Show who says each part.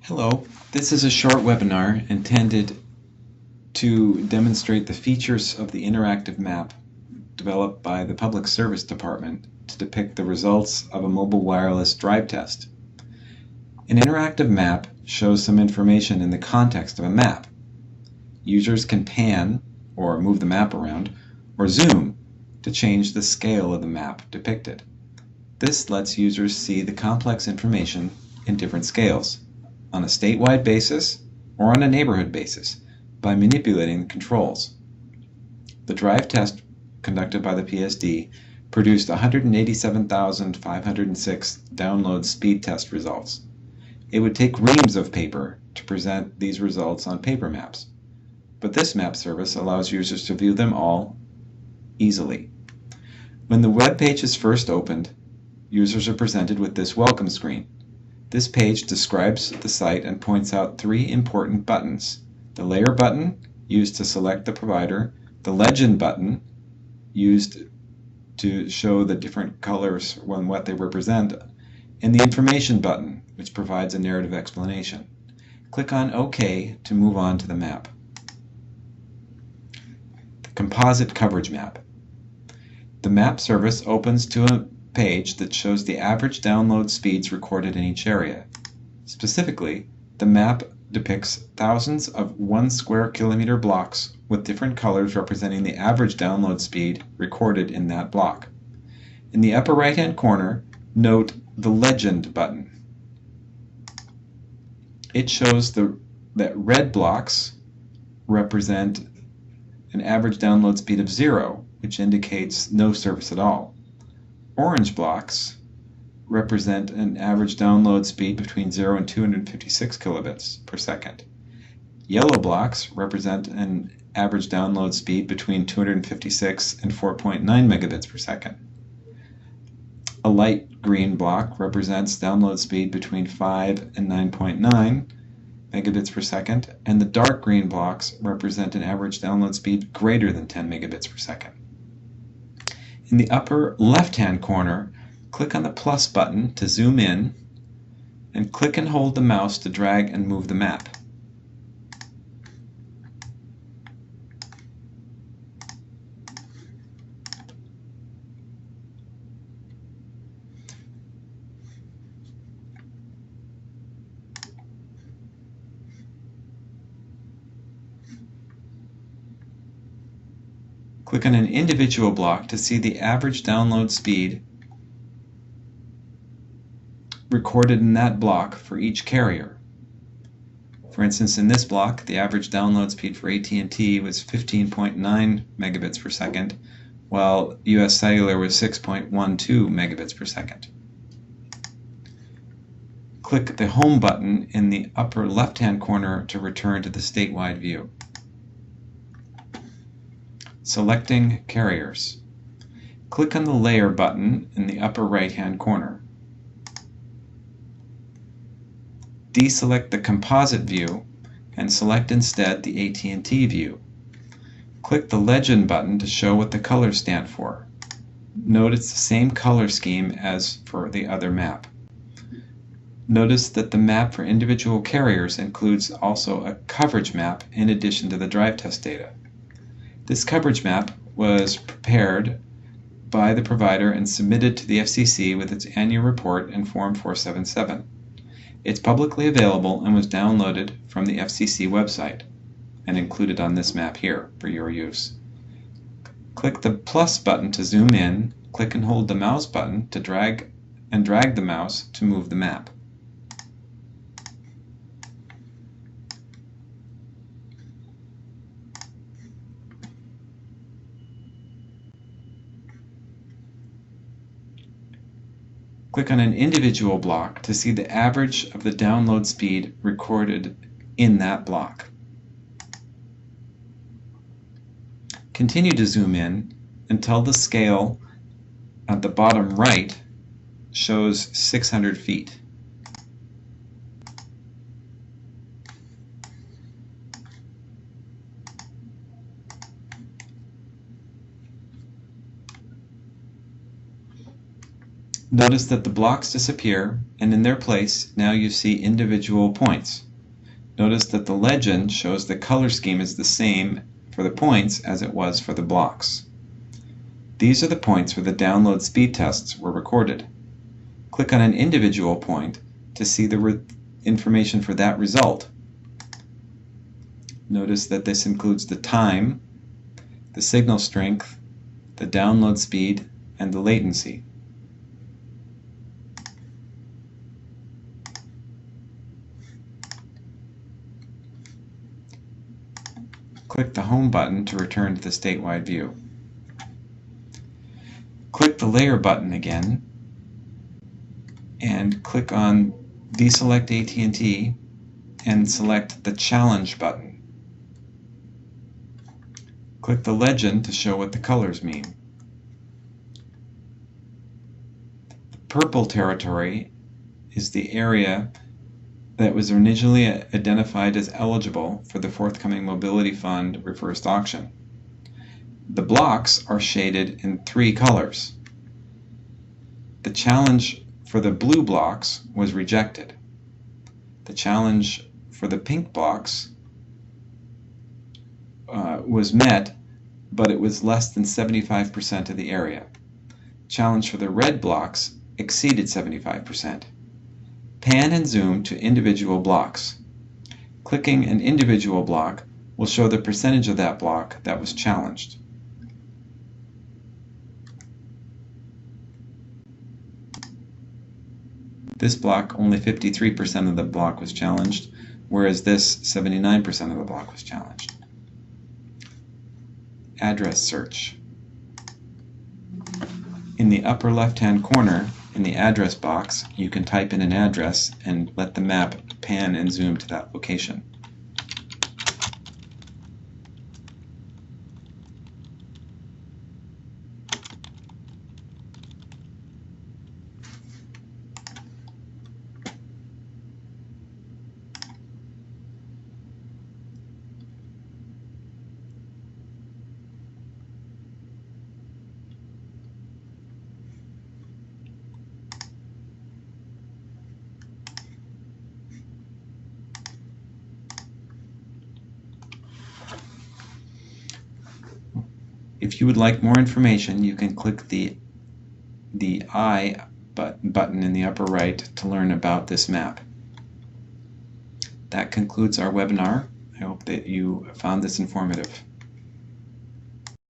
Speaker 1: Hello, this is a short webinar intended to demonstrate the features of the interactive map developed by the Public Service Department to depict the results of a mobile wireless drive test. An interactive map shows some information in the context of a map. Users can pan or move the map around or zoom to change the scale of the map depicted. This lets users see the complex information in different scales, on a statewide basis or on a neighborhood basis, by manipulating the controls. The drive test conducted by the PSD produced 187,506 download speed test results. It would take reams of paper to present these results on paper maps, but this map service allows users to view them all easily. When the web page is first opened, users are presented with this welcome screen. This page describes the site and points out three important buttons: the layer button, used to select the provider, the legend button, used to show the different colors and what they represent, and the information button, which provides a narrative explanation. Click on OK to move on to the map. The composite coverage map. The map service opens to a page that shows the average download speeds recorded in each area. Specifically, the map depicts thousands of 1 square kilometer blocks with different colors representing the average download speed recorded in that block. In the upper right-hand corner, note the legend button. It shows that red blocks represent an average download speed of 0, which indicates no service at all. Orange blocks represent an average download speed between 0 and 256 kilobits per second. Yellow blocks represent an average download speed between 256 and 4.9 megabits per second. A light green block represents download speed between 5 and 9.9 megabits per second, and the dark green blocks represent an average download speed greater than 10 megabits per second. In the upper left-hand corner, click on the plus button to zoom in, and click and hold the mouse to drag and move the map. Click on an individual block to see the average download speed recorded in that block for each carrier. For instance, in this block, the average download speed for AT&T was 15.9 megabits per second, while US Cellular was 6.12 megabits per second. Click the Home button in the upper left-hand corner to return to the statewide view. Selecting carriers. Click on the Layer button in the upper right-hand corner. Deselect the composite view and select instead the AT&T view. Click the Legend button to show what the colors stand for. Note it's the same color scheme as for the other map. Notice that the map for individual carriers includes also a coverage map in addition to the drive test data. This coverage map was prepared by the provider and submitted to the FCC with its annual report in Form 477. It's publicly available and was downloaded from the FCC website and included on this map here for your use. Click the plus button to zoom in, click and hold the mouse button to drag the mouse to move the map. Click on an individual block to see the average of the download speed recorded in that block. Continue to zoom in until the scale at the bottom right shows 600 feet. Notice that the blocks disappear, and in their place now you see individual points. Notice that the legend shows the color scheme is the same for the points as it was for the blocks. These are the points where the download speed tests were recorded. Click on an individual point to see the information for that result. Notice that this includes the time, the signal strength, the download speed, and the latency. Click the Home button to return to the statewide view. Click the Layer button again and click on Deselect AT&T and select the Challenge button. Click the legend to show what the colors mean. The purple territory is the area that was originally identified as eligible for the forthcoming Mobility Fund reversed auction. The blocks are shaded in 3 colors. The challenge for the blue blocks was rejected. The challenge for the pink blocks was met, but it was less than 75% of the area. Challenge for the red blocks exceeded 75%. Pan and zoom to individual blocks. Clicking an individual block will show the percentage of that block that was challenged. This block, only 53% of the block was challenged, whereas this, 79% of the block was challenged. Address search. In the upper left-hand corner, in the address box, you can type in an address and let the map pan and zoom to that location. If you would like more information, you can click the I button in the upper right to learn about this map. That concludes our webinar. I hope that you found this informative.